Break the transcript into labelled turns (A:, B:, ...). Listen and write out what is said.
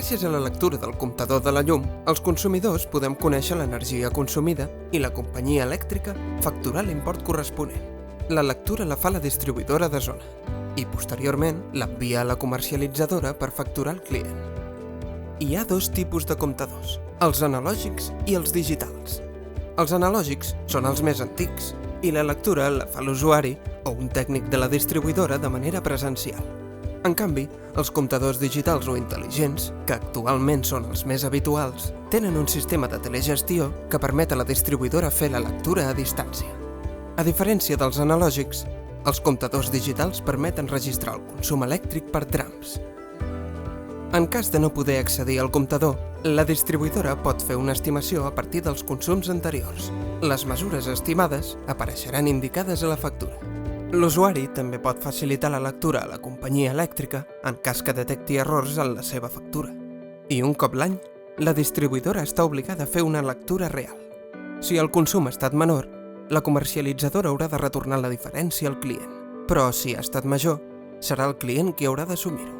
A: Gràcies a la lectura del comptador de la llum, els consumidors podem conèixer l'energia consumida i la companyia elèctrica facturar l'import corresponent. La lectura la fa la distribuïdora de zona i, posteriorment, l'envia a la comercialitzadora per facturar al client. Hi ha dos tipus de comptadors, els analògics i els digitals. Els analògics són els més antics i la lectura la fa l'usuari o un tècnic de la distribuïdora de manera presencial. En canvi, els comptadors digitals o intel·ligents, que actualment són els més habituals, tenen un sistema de telegestió que permet a la distribuïdora fer la lectura a distància. A diferència dels analògics, els comptadors digitals permeten registrar el consum elèctric per trams. En cas de no poder accedir al comptador, la distribuïdora pot fer una estimació a partir dels consums anteriors. Les mesures estimades apareixeran indicades a la factura. L'usuari també pot facilitar la lectura a la companyia elèctrica en cas que detecti errors en la seva factura. I un cop l'any, la distribuïdora està obligada a fer una lectura real. Si el consum ha estat menor, la comercialitzadora haurà de retornar la diferència al client. Però si ha estat major, serà el client qui haurà d'assumir-ho.